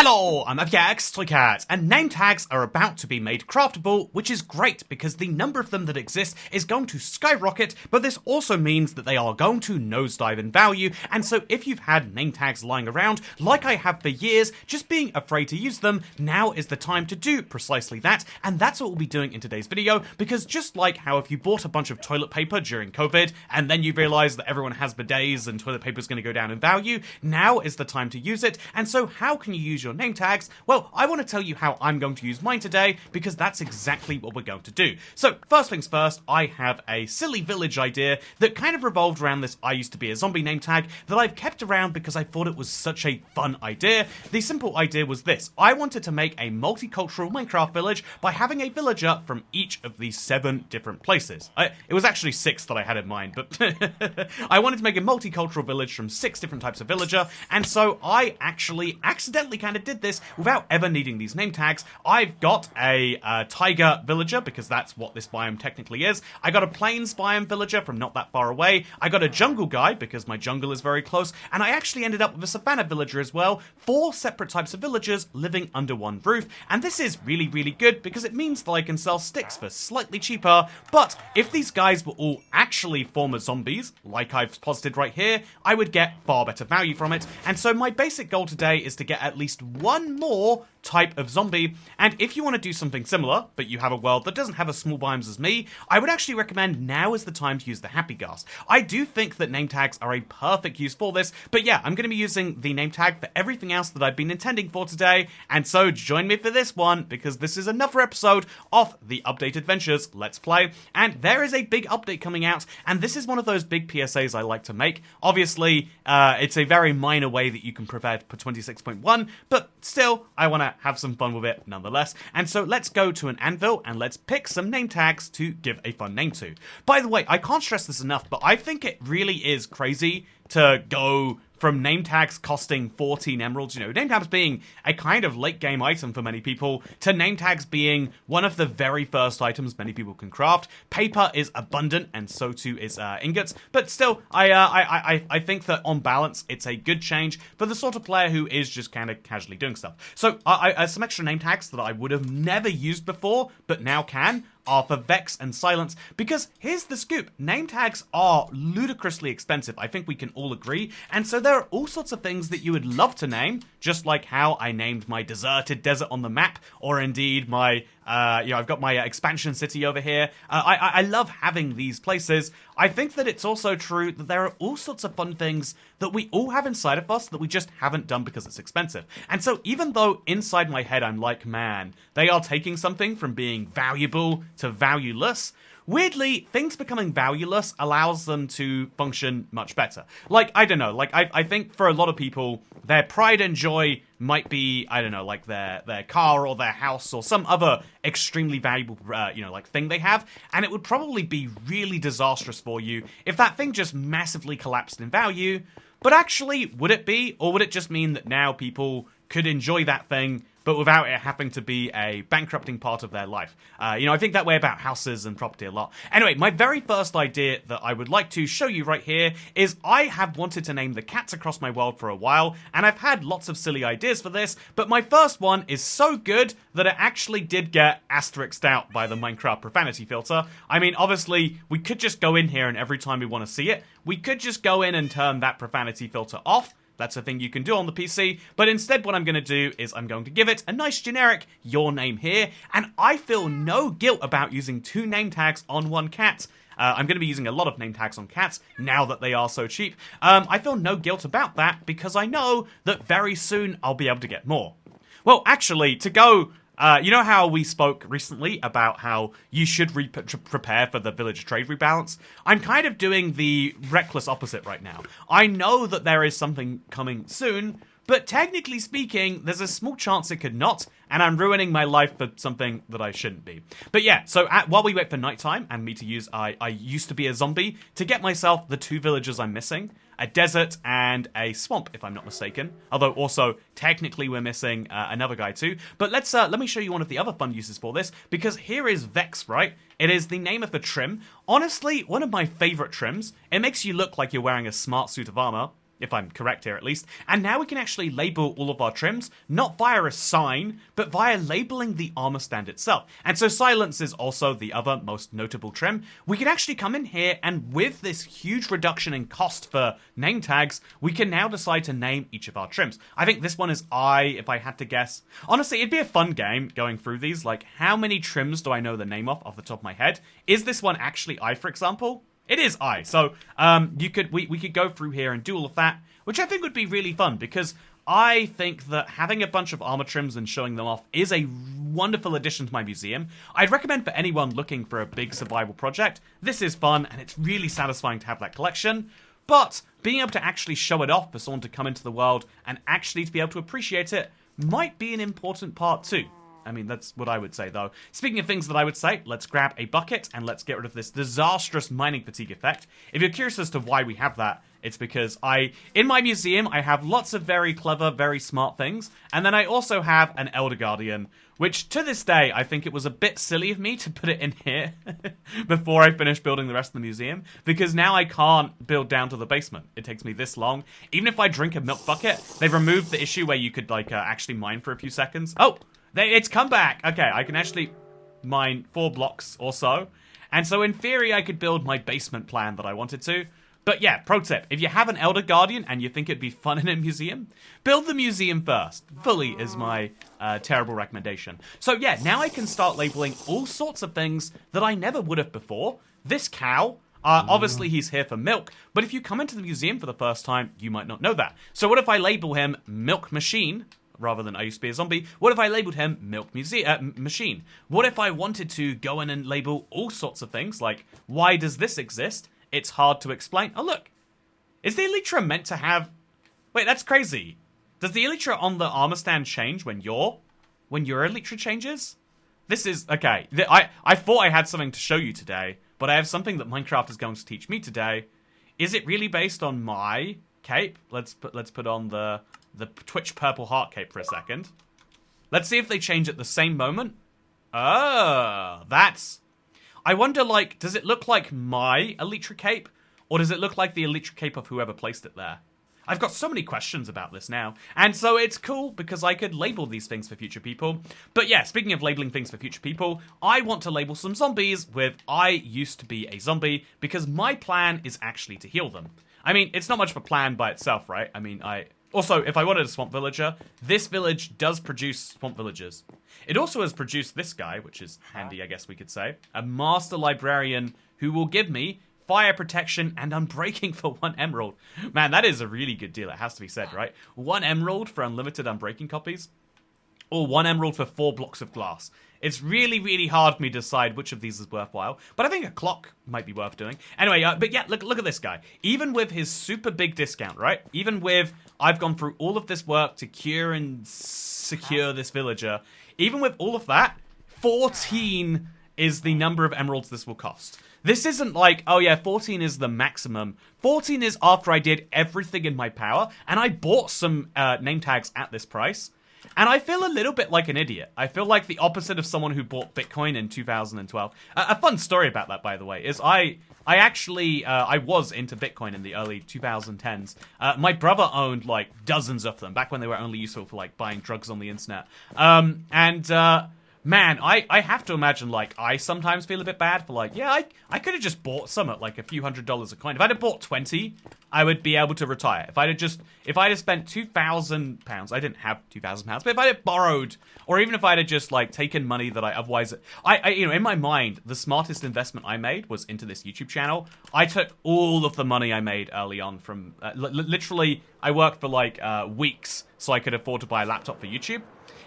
Hello, I'm Cat, and name tags are about to be made craftable, which is great because the number of them that exist is going to skyrocket, but this also means that they are going to nosedive in value, and so if you've had name tags lying around, like I have for years, just being afraid to use them, now is the time to do precisely that, and that's what we'll be doing in today's video, because just like how if you bought a bunch of toilet paper during COVID, and then you realize that everyone has bidets and toilet paper is going to go down in value, now is the time to use it, and so how can you use your name tags? Well, I want to tell you how I'm going to use mine today, because that's exactly what we're going to do. So, first things first, I have a silly village idea that kind of revolved around this I used to be a zombie name tag that I've kept around because I thought it was such a fun idea. The simple idea was this. I wanted to make a multicultural Minecraft village by having a villager from each of these 7 different places. It was actually 6 that I had in mind, but I wanted to make a multicultural village from 6 different types of villager, and so I actually accidentally kind of did this without ever needing these name tags. I've got a tiger villager, because that's what this biome technically is. I got a plains biome villager from not that far away. I got a jungle guy, because my jungle is very close, and I actually ended up with a savannah villager as well. 4 separate types of villagers living under one roof, and this is really, really good because it means that I can sell sticks for slightly cheaper, but if these guys were all actually former zombies, like I've posited right here, I would get far better value from it, and so my basic goal today is to get at least one more type of zombie, and if you want to do something similar, but you have a world that doesn't have as small biomes as me, I would actually recommend now is the time to use the happy ghast. I do think that name tags are a perfect use for this, but yeah, I'm going to be using the name tag for everything else that I've been intending for today, and so join me for this one, because this is another episode of the Update Adventures Let's Play, and there is a big update coming out, and this is one of those big PSAs I like to make. Obviously, it's a very minor way that you can prepare for 26.1, but still, I want to have some fun with it nonetheless. And so let's go to an anvil and let's pick some name tags to give a fun name to. By the way, I can't stress this enough, but I think it really is crazy to go from name tags costing 14 emeralds, you know, name tags being a kind of late game item for many people, to name tags being one of the very first items many people can craft. Paper is abundant, and so too is ingots, but still, I think that on balance, it's a good change for the sort of player who is just kind of casually doing stuff. So, some extra name tags that I would have never used before, but now can, are for Vex and Silence, because here's the scoop, name tags are ludicrously expensive, I think we can all agree, and so there are all sorts of things that you would love to name, just like how I named my deserted desert on the map, or indeed my, I've got my expansion city over here. I love having these places. I think that it's also true that there are all sorts of fun things that we all have inside of us that we just haven't done because it's expensive. And so even though inside my head I'm like, man, they are taking something from being valuable to valueless, weirdly, things becoming valueless allows them to function much better. Like, I don't know, like, I think for a lot of people, their pride and joy might be, I don't know, like their car or their house or some other extremely valuable, like thing they have, and it would probably be really disastrous for you if that thing just massively collapsed in value. But actually, would it be? Or would it just mean that now people could enjoy that thing, but without it having to be a bankrupting part of their life? I think that way about houses and property a lot. Anyway, my very first idea that I would like to show you right here is I have wanted to name the cats across my world for a while, and I've had lots of silly ideas for this, but my first one is so good that it actually did get asterisked out by the Minecraft profanity filter. I mean, obviously, we could just go in here and every time we want to see it, we could just go in and turn that profanity filter off. That's a thing you can do on the PC, but instead what I'm going to do is I'm going to give it a nice generic your name here, and I feel no guilt about using 2 name tags on one cat. I'm going to be using a lot of name tags on cats now that they are so cheap. I feel no guilt about that because I know that very soon I'll be able to get more. Well, actually, to go... you know how we spoke recently about how you should prepare for the village trade rebalance? I'm kind of doing the reckless opposite right now. I know that there is something coming soon, but technically speaking, there's a small chance it could not, and I'm ruining my life for something that I shouldn't be. But yeah, so while we wait for nighttime and me to use I used to be a zombie to get myself the 2 villagers I'm missing, a desert and a swamp, if I'm not mistaken. Although also, technically we're missing another guy too. But let me show you one of the other fun uses for this, because here is Vex, right? It is the name of the trim. Honestly, one of my favorite trims. It makes you look like you're wearing a smart suit of armor. if I'm correct here at least. And now we can actually label all of our trims, not via a sign, but via labeling the armor stand itself. And so silence is also the other most notable trim. We can actually come in here, and with this huge reduction in cost for name tags, we can now decide to name each of our trims. I think this one is I, if I had to guess. Honestly, it'd be a fun game going through these. Like, how many trims do I know the name of off the top of my head? Is this one actually I, for example? It is I. So we could go through here and do all of that, which I think would be really fun, because I think that having a bunch of armor trims and showing them off is a wonderful addition to my museum. I'd recommend for anyone looking for a big survival project, this is fun and it's really satisfying to have that collection. But being able to actually show it off for someone to come into the world and actually to be able to appreciate it might be an important part too. I mean, that's what I would say, though. Speaking of things that I would say, let's grab a bucket and let's get rid of this disastrous mining fatigue effect. If you're curious as to why we have that, it's because in my museum, I have lots of very clever, very smart things, and then I also have an Elder Guardian, which to this day, I think it was a bit silly of me to put it in here before I finished building the rest of the museum, because now I can't build down to the basement. It takes me this long. Even if I drink a milk bucket, they've removed the issue where you could, actually mine for a few seconds. Oh! It's come back. Okay, I can actually mine 4 blocks or so. And so in theory, I could build my basement plan that I wanted to. But yeah, pro tip, if you have an Elder Guardian and you think it'd be fun in a museum, build the museum first. Fully is my terrible recommendation. So yeah, now I can start labeling all sorts of things that I never would have before. This cow, obviously he's here for milk, but if you come into the museum for the first time, you might not know that. So what if I label him Milk Machine? Rather than I used to be a zombie, what if I labeled him Milk Machine? What if I wanted to go in and label all sorts of things, like, why does this exist? It's hard to explain. Oh, look. Is the elytra meant to have... Wait, that's crazy. Does the elytra on the armor stand change when your elytra changes? This is... Okay, I thought I had something to show you today, but I have something that Minecraft is going to teach me today. Is it really based on my cape? Let's put on the Twitch purple heart cape for a second. Let's see if they change at the same moment. Oh, that's... I wonder, does it look like my elytra cape? Or does it look like the elytra cape of whoever placed it there? I've got so many questions about this now. And so it's cool because I could label these things for future people. But yeah, speaking of labeling things for future people, I want to label some zombies with I used to be a zombie, because my plan is actually to heal them. I mean, it's not much of a plan by itself, right? I mean, Also, if I wanted a swamp villager, this village does produce swamp villagers. It also has produced this guy, which is handy, I guess we could say. A master librarian who will give me fire protection and unbreaking for 1 emerald. Man, that is a really good deal, it has to be said, right? 1 emerald for unlimited unbreaking copies, or 1 emerald for 4 blocks of glass. It's really, really hard for me to decide which of these is worthwhile, but I think a clock might be worth doing. Anyway, but yeah, look at this guy. Even with his super big discount, right? Even with, I've gone through all of this work to cure and secure this villager. Even with all of that, 14 is the number of emeralds this will cost. This isn't like, oh yeah, 14 is the maximum. 14 is after I did everything in my power, and I bought some name tags at this price. And I feel a little bit like an idiot. I feel like the opposite of someone who bought Bitcoin in 2012. A fun story about that, by the way, is I was into Bitcoin in the early 2010s. My brother owned dozens of them back when they were only useful for buying drugs on the internet. Man, I have to imagine, I sometimes feel a bit bad for, yeah, I could have just bought some at, a few $100s a coin. If I'd have bought 20, I would be able to retire. If I'd have spent £2,000, I didn't have £2,000, but if I'd have borrowed, or even if I'd have just, taken money that I otherwise... in my mind, the smartest investment I made was into this YouTube channel. I took all of the money I made early on from... literally, I worked for, weeks so I could afford to buy a laptop for YouTube.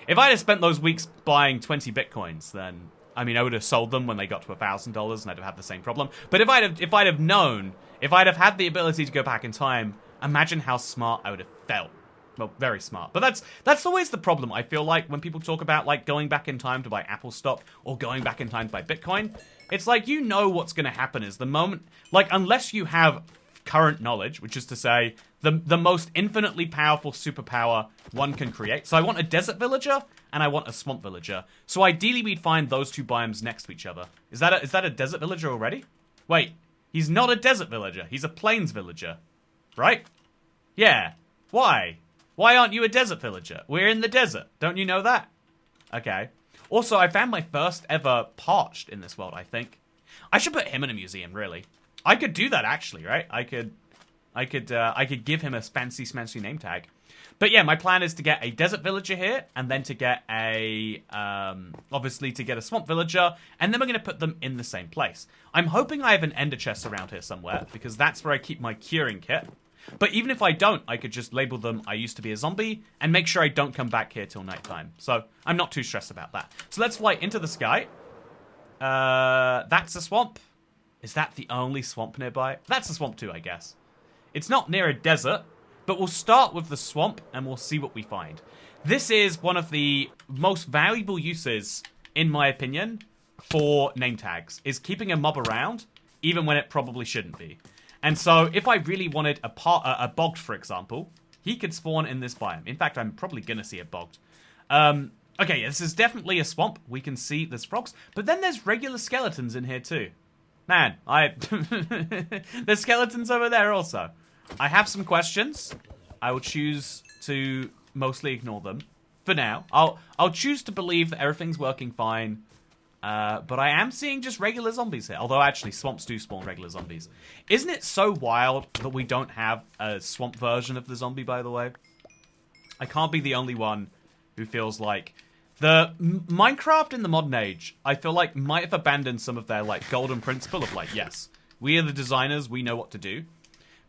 If I had spent those weeks buying 20 Bitcoins, then, I would have sold them when they got to $1,000 and I'd have had the same problem. But if I'd have known, if I'd have had the ability to go back in time, imagine how smart I would have felt. Well, very smart. But that's always the problem, I feel like, when people talk about, going back in time to buy Apple stock or going back in time to buy Bitcoin. It's what's going to happen is the moment, unless you have current knowledge, which is to say, the most infinitely powerful superpower one can create. So I want a desert villager, and I want a swamp villager. So ideally we'd find those 2 biomes next to each other. Is that a desert villager already? Wait, he's not a desert villager. He's a plains villager. Right? Yeah. Why? Why aren't you a desert villager? We're in the desert. Don't you know that? Okay. Also, I found my first ever parched in this world, I think. I should put him in a museum, really. I could do that, actually, right? I could give him a fancy smancy name tag. But yeah, my plan is to get a desert villager here, and then to get a, obviously to get a swamp villager, and then we're going to put them in the same place. I'm hoping I have an ender chest around here somewhere, because that's where I keep my curing kit. But even if I don't, I could just label them I used to be a zombie, and make sure I don't come back here till nighttime. So, I'm not too stressed about that. So let's fly into the sky. That's a swamp. Is that the only swamp nearby? That's a swamp too, I guess. It's not near a desert, but we'll start with the swamp and we'll see what we find. This is one of the most valuable uses, in my opinion, for name tags, is keeping a mob around, even when it probably shouldn't be. And so, if I really wanted a bogged, for example, he could spawn in this biome. In fact, I'm probably gonna see it bogged. Okay, this is definitely a swamp. We can see there's frogs, but then there's regular skeletons in here too. Man, there's skeletons over there also. I have some questions. I will choose to mostly ignore them for now. I'll choose to believe that everything's working fine. But I am seeing just regular zombies here. Although, actually, swamps do spawn regular zombies. Isn't it so wild that we don't have a swamp version of the zombie, by the way? I can't be the only one who feels like... The Minecraft in the modern age, I feel like, might have abandoned some of their, like, golden principle of, like, yes, we are the designers, we know what to do.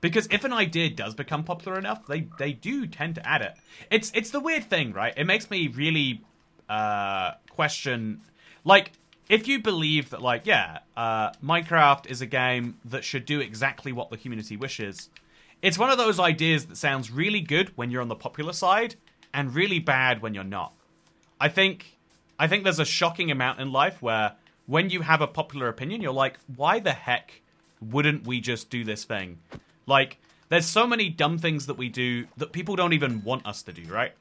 Because if an idea does become popular enough, they do tend to add it. It's the weird thing, right? It makes me really question... Like, if you believe that, like, yeah, Minecraft is a game that should do exactly what the community wishes, it's one of those ideas that sounds really good when you're on the popular side, and really bad when you're not. I think there's a shocking amount in life where when you have a popular opinion, you're like, why the heck wouldn't we just do this thing? Like, there's so many dumb things that we do that people don't even want us to do, right?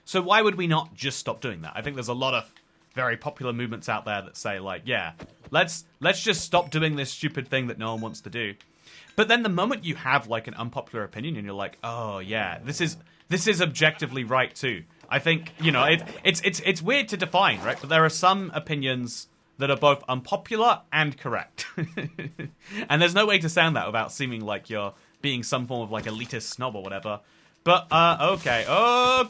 So why would we not just stop doing that? I think there's a lot of very popular movements out there that say, like, yeah, let's just stop doing this stupid thing that no one wants to do. But then the moment you have, like, an unpopular opinion and you're like, oh, yeah, this is objectively right, too. I think, you know, it's weird to define, right? But there are some opinions that are both unpopular and correct. And there's no way to sound that without seeming like you're being some form of, like, elitist snob or whatever. But, okay. Oh,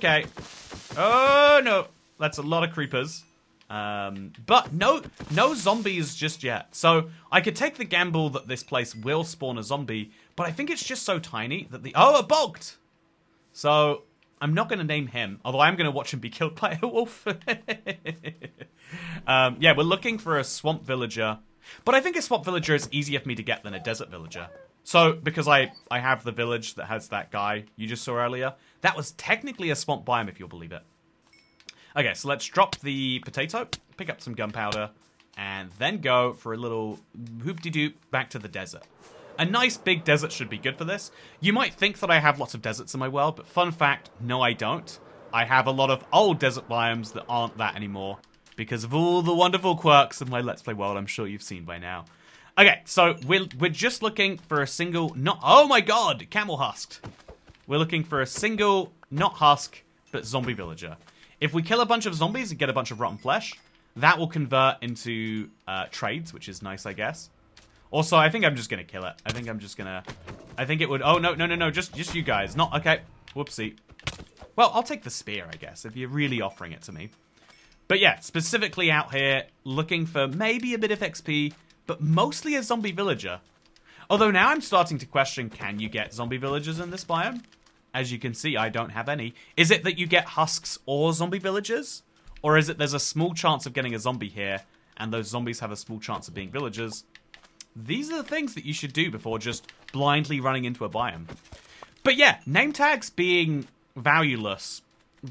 no. That's a lot of creepers. But no zombies just yet. So I could take the gamble that this place will spawn a zombie, but I think it's just so tiny that a bogged! So... I'm not going to name him, although I'm going to watch him be killed by a wolf. Yeah, we're looking for a swamp villager. But I think a swamp villager is easier for me to get than a desert villager. So, because I have the village that has that guy you just saw earlier, that was technically a swamp biome, if you'll believe it. Okay, so let's drop the potato, pick up some gunpowder, and then go for a little hoop-de-doop back to the desert. A nice big desert should be good for this. You might think that I have lots of deserts in my world, but fun fact, no I don't. I have a lot of old desert biomes that aren't that anymore, because of all the wonderful quirks of my Let's Play world I'm sure you've seen by now. Okay, so we're just looking for a single, oh my god, camel husked. We're looking for a single, not husk, but zombie villager. If we kill a bunch of zombies and get a bunch of rotten flesh, that will convert into trades, which is nice, I guess. Also, I think I'm just going to kill it. I think it would... Oh, no. Just you guys. Not... Okay. Whoopsie. Well, I'll take the spear, I guess, if you're really offering it to me. But yeah, specifically out here, looking for maybe a bit of XP, but mostly a zombie villager. Although now I'm starting to question, can you get zombie villagers in this biome? As you can see, I don't have any. Is it that you get husks or zombie villagers? Or is it there's a small chance of getting a zombie here, and those zombies have a small chance of being villagers? These are the things that you should do before just blindly running into a biome. But yeah, name tags being valueless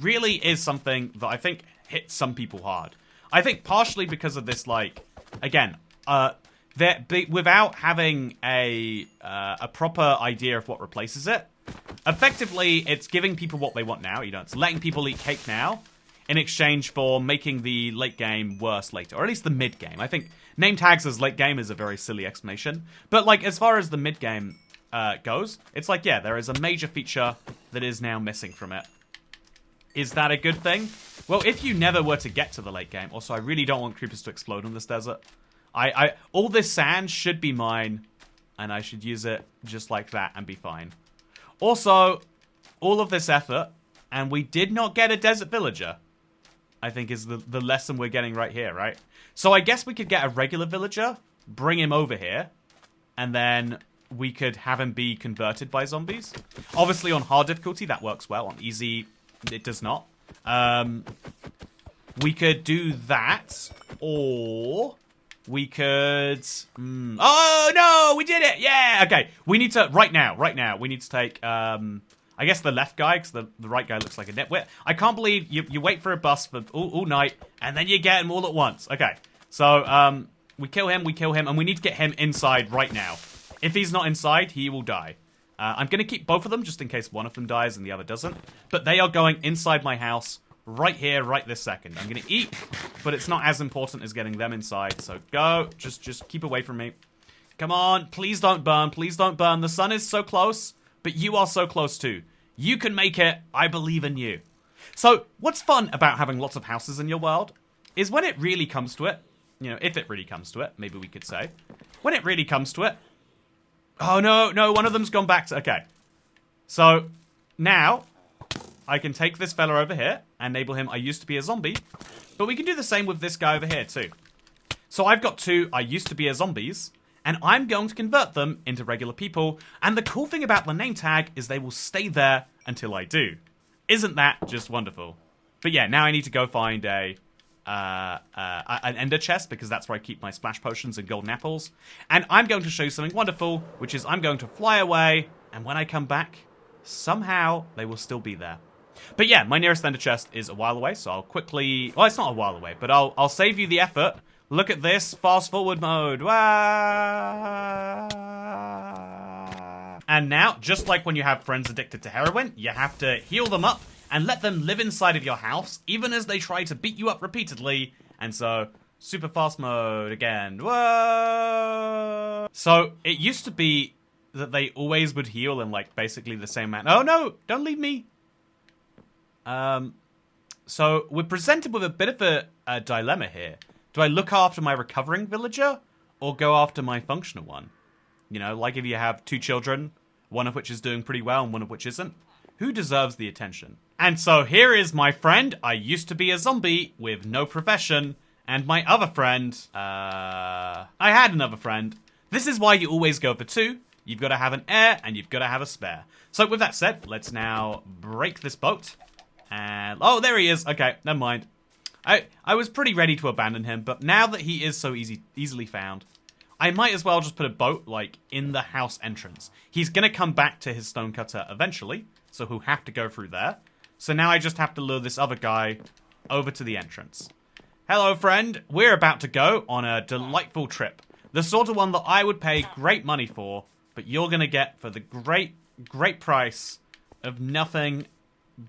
really is something that I think hits some people hard. I think partially because of this, like, again, without having a proper idea of what replaces it, effectively it's giving people what they want now. You know, it's letting people eat cake now in exchange for making the late game worse later, or at least the mid game. I think name tags as late game is a very silly explanation, but like as far as the mid game, goes, it's like, yeah, there is a major feature that is now missing from it. Is that a good thing? Well, if you never were to get to the late game... Also, I really don't want creepers to explode on this desert. All this sand should be mine, and I should use it just like that and be fine. Also, all of this effort, and we did not get a desert villager, I think is the lesson we're getting right here, right? So I guess we could get a regular villager, bring him over here, and then we could have him be converted by zombies. Obviously, on hard difficulty, that works well. On easy, it does not. We could do that, or we could... Oh, no! We did it! Yeah! Okay, we need to... Right now, we need to take... I guess the left guy, because the right guy looks like a nitwit. I can't believe you wait for a bus for all night, and then you get him all at once. Okay, so we kill him, and we need to get him inside right now. If he's not inside, he will die. I'm going to keep both of them, just in case one of them dies and the other doesn't. But they are going inside my house right here, right this second. I'm going to eat, but it's not as important as getting them inside. So go, just keep away from me. Come on, please don't burn, please don't burn. The sun is so close. But you are so close too. You can make it. I believe in you. So, what's fun about having lots of houses in your world is when it really comes to it, you know, if it really comes to it, maybe we could say, when it really comes to it, oh no, one of them's gone back to, okay. So, now, I can take this fella over here and enable him, I used to be a zombie, but we can do the same with this guy over here too. So, I've got two, I used to be a zombies, and I'm going to convert them into regular people. And the cool thing about the name tag is they will stay there until I do. Isn't that just wonderful? But yeah, now I need to go find an ender chest, because that's where I keep my splash potions and golden apples. And I'm going to show you something wonderful, which is I'm going to fly away, and when I come back, somehow they will still be there. But yeah, my nearest ender chest is a while away, so I'll quickly... Well, it's not a while away, but I'll save you the effort. Look at this, fast forward mode. Wah! And now, just like when you have friends addicted to heroin, you have to heal them up and let them live inside of your house, even as they try to beat you up repeatedly. And so, super fast mode again. Whoa! So, it used to be that they always would heal in, like, basically the same manner. Oh no, don't leave me. So, we're presented with a bit of a dilemma here. Do I look after my recovering villager or go after my functional one? You know, like if you have two children, one of which is doing pretty well and one of which isn't. Who deserves the attention? And so here is my friend. I used to be a zombie with no profession. And my other friend, I had another friend. This is why you always go for two. You've got to have an heir and you've got to have a spare. So with that said, let's now break this boat. And, oh, there he is. Okay, never mind. I was pretty ready to abandon him, but now that he is so easily found, I might as well just put a boat, like, in the house entrance. He's gonna come back to his stonecutter eventually, so he'll have to go through there. So now I just have to lure this other guy over to the entrance. Hello, friend. We're about to go on a delightful trip. The sort of one that I would pay great money for, but you're gonna get for the great, great price of nothing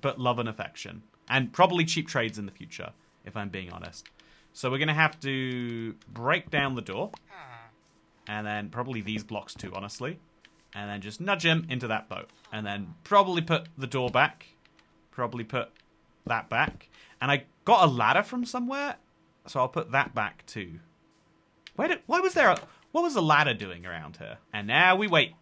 but love and affection. And probably cheap trades in the future, if I'm being honest. So we're going to have to break down the door. And then probably these blocks too, honestly. And then just nudge him into that boat. And then probably put the door back. Probably put that back. And I got a ladder from somewhere. So I'll put that back too. What was the ladder doing around here? And now we wait.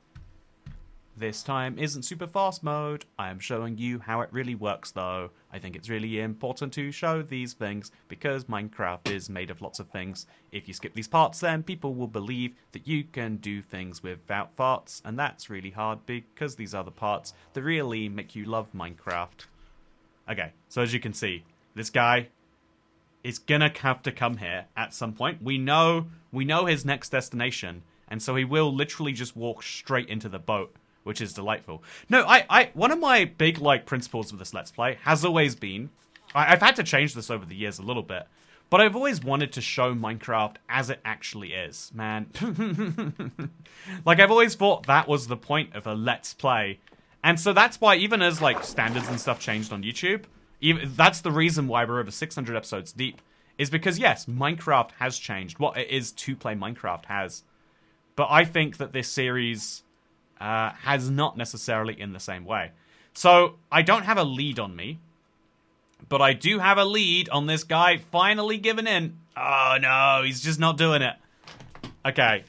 This time isn't super fast mode. I am showing you how it really works though. I think it's really important to show these things because Minecraft is made of lots of things. If you skip these parts then people will believe that you can do things without farts, and that's really hard because these are the parts that really make you love Minecraft. Okay, so as you can see, this guy is gonna have to come here at some point. We know his next destination, and so he will literally just walk straight into the boat, which is delightful. No, one of my big, like, principles of this Let's Play has always been... I've had to change this over the years a little bit, but I've always wanted to show Minecraft as it actually is, man. Like, I've always thought that was the point of a Let's Play. And so that's why, even as, like, standards and stuff changed on YouTube, that's the reason why we're over 600 episodes deep, is because, yes, Minecraft has changed. What it is to play Minecraft has. But I think that this series... has not necessarily in the same way. So I don't have a lead on me, but I do have a lead on this guy finally giving in. Oh no, he's just not doing it. Okay,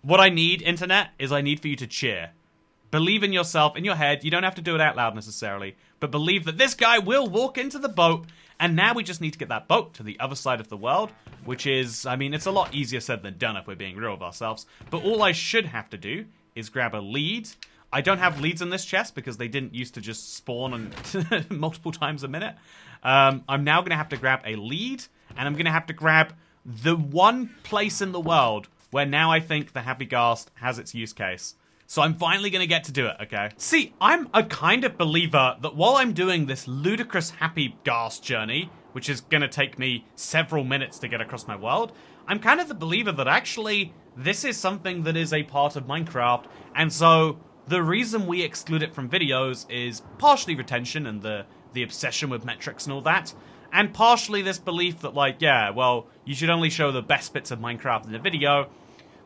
what I need, internet, is I need for you to cheer. Believe in yourself, in your head. You don't have to do it out loud necessarily, but believe that this guy will walk into the boat, and now we just need to get that boat to the other side of the world, which is, I mean, it's a lot easier said than done if we're being real with ourselves, but all I should have to do is grab a lead. I don't have leads in this chest because they didn't used to just spawn on multiple times a minute. I'm now going to have to grab a lead, and I'm going to have to grab the one place in the world where now I think the Happy Ghast has its use case. So I'm finally going to get to do it, okay? See, I'm a kind of believer that while I'm doing this ludicrous Happy Ghast journey, which is going to take me several minutes to get across my world, I'm kind of the believer that actually this is something that is a part of Minecraft, and so the reason we exclude it from videos is partially retention and the obsession with metrics and all that, and partially this belief that, like, yeah, well, you should only show the best bits of Minecraft in a video,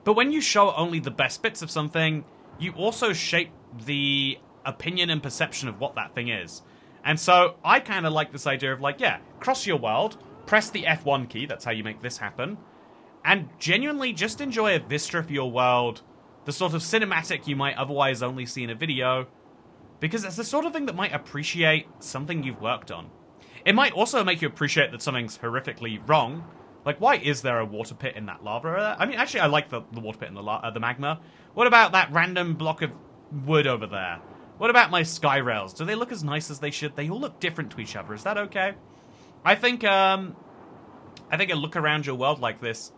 but when you show only the best bits of something, you also shape the opinion and perception of what that thing is. And so I kind of like this idea of, like, yeah, cross your world, press the F1 key, that's how you make this happen, and genuinely just enjoy a vista of your world, the sort of cinematic you might otherwise only see in a video, because it's the sort of thing that might appreciate something you've worked on. It might also make you appreciate that something's horrifically wrong. Like, why is there a water pit in that lava? I mean, actually, I like the water pit in the magma. What about that random block of wood over there? What about my sky rails? Do they look as nice as they should? They all look different to each other. Is that okay? I think a look around your world like this.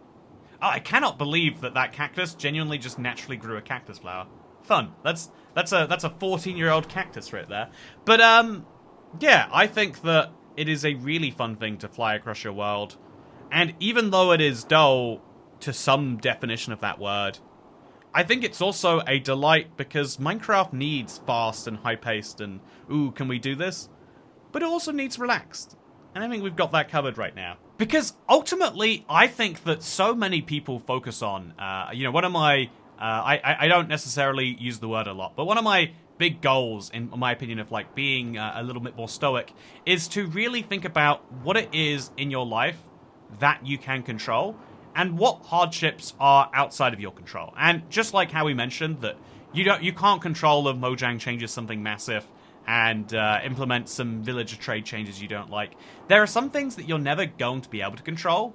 Oh, I cannot believe that cactus genuinely just naturally grew a cactus flower. Fun. That's a 14-year-old cactus right there. But yeah, I think that it is a really fun thing to fly across your world. And even though it is dull to some definition of that word, I think it's also a delight because Minecraft needs fast and high-paced and, ooh, can we do this? But it also needs relaxed. And I think we've got that covered right now. Because ultimately, I think that so many people focus on, one of my, I don't necessarily use the word a lot, but one of my big goals, in my opinion, of like being a little bit more stoic, is to really think about what it is in your life that you can control, and what hardships are outside of your control. And just like how we mentioned that you can't control if Mojang changes something massive and implement some villager trade changes you don't like. There are some things that you're never going to be able to control.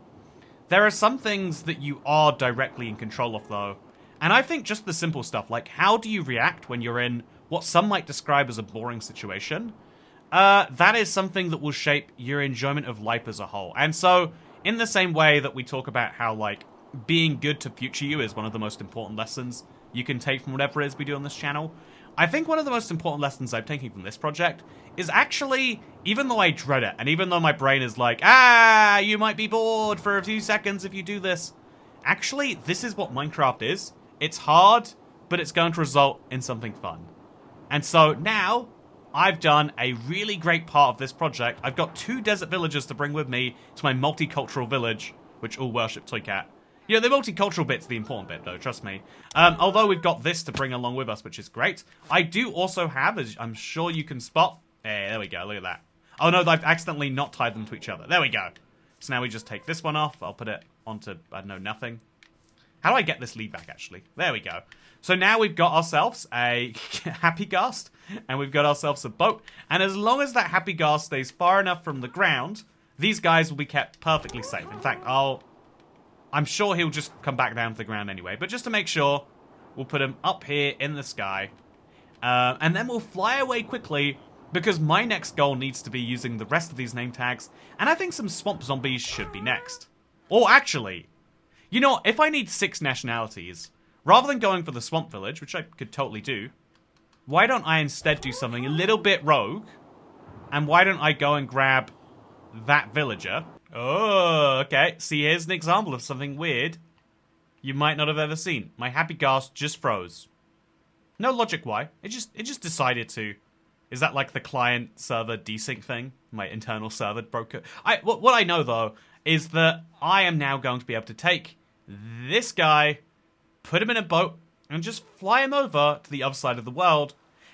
There are some things that you are directly in control of, though. And I think just the simple stuff, like how do you react when you're in what some might describe as a boring situation, that is something that will shape your enjoyment of life as a whole. And so, in the same way that we talk about how, like, being good to future you is one of the most important lessons you can take from whatever it is we do on this channel, I think one of the most important lessons I'm taking from this project is actually, even though I dread it, and even though my brain is like, you might be bored for a few seconds if you do this, actually, this is what Minecraft is. It's hard, but it's going to result in something fun. And so now, I've done a really great part of this project. I've got 2 desert villagers to bring with me to my multicultural village, which all worship Toycat. You know, the multicultural bit's the important bit, though, trust me. Although we've got this to bring along with us, which is great. I do also have, as I'm sure you can spot... Hey, there we go, look at that. Oh no, I've accidentally not tied them to each other. There we go. So now we just take this one off. I'll put it onto, I don't know, nothing. How do I get this lead back, actually? There we go. So now we've got ourselves a Happy Ghast, and we've got ourselves a boat. And as long as that Happy Ghast stays far enough from the ground, these guys will be kept perfectly safe. In fact, I'm sure he'll just come back down to the ground anyway. But just to make sure, we'll put him up here in the sky. And then we'll fly away quickly, because my next goal needs to be using the rest of these name tags. And I think some swamp zombies should be next. Or actually, you know, if I need 6 nationalities, rather than going for the swamp village, which I could totally do, why don't I instead do something a little bit rogue? And why don't I go and grab that villager? Oh, okay. See, here's an example of something weird you might not have ever seen. My Happy Ghast just froze. No logic why. It just decided to. Is that like the client server desync thing? My internal server broke it. What I know though is that I am now going to be able to take this guy, put him in a boat, and just fly him over to the other side of the world.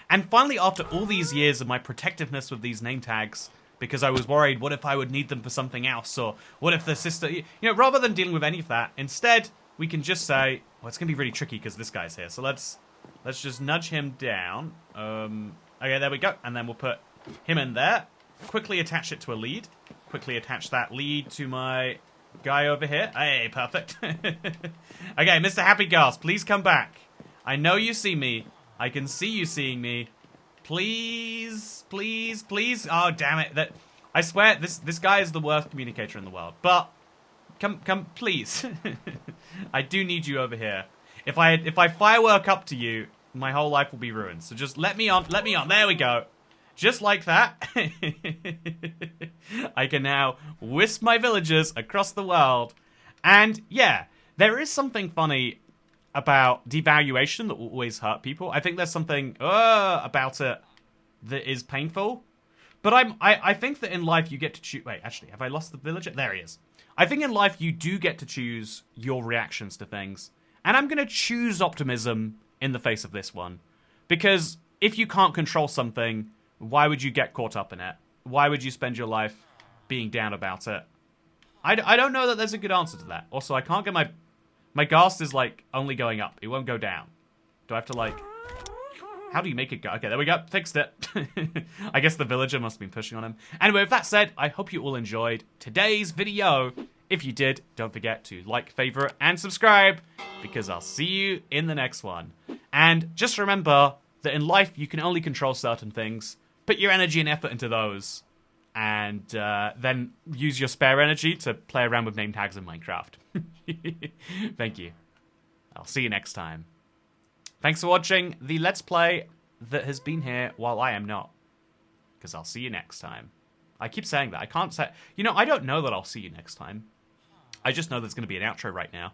And finally, after all these years of my protectiveness with these name tags, because I was worried, what if I would need them for something else? Or what if the sister... You know, rather than dealing with any of that, instead, we can just say... Well, it's going to be really tricky because this guy's here. So let's just nudge him down. Okay, there we go. And then we'll put him in there. Quickly attach it to a lead. Quickly attach that lead to my guy over here. Hey, perfect. Okay, Mr. Happy Gas, please come back. I know you see me. I can see you seeing me. Please, please, please. Oh, damn it. I swear, this guy is the worst communicator in the world. But, come, please. I do need you over here. If I firework up to you, my whole life will be ruined. So just let me on. There we go. Just like that. I can now whisk my villagers across the world. And, yeah, there is something funny about devaluation that will always hurt people. I think there's something about it that is painful. But I think that in life you get to choose... Wait, actually, have I lost the villager? There he is. I think in life you do get to choose your reactions to things. And I'm going to choose optimism in the face of this one. Because if you can't control something, why would you get caught up in it? Why would you spend your life being down about it? I don't know that there's a good answer to that. Also, I can't get my... My ghast is, like, only going up. It won't go down. Do I have to, like... How do you make it go? Okay, there we go. Fixed it. I guess the villager must have been pushing on him. Anyway, with that said, I hope you all enjoyed today's video. If you did, don't forget to like, favorite, and subscribe, because I'll see you in the next one. And just remember that in life, you can only control certain things. Put your energy and effort into those. And then use your spare energy to play around with name tags in Minecraft. Thank you. I'll see you next time. Thanks for watching the Let's Play that has been here while I am not. Because I'll see you next time. I keep saying that. I can't say... You know, I don't know that I'll see you next time. I just know there's going to be an outro right now.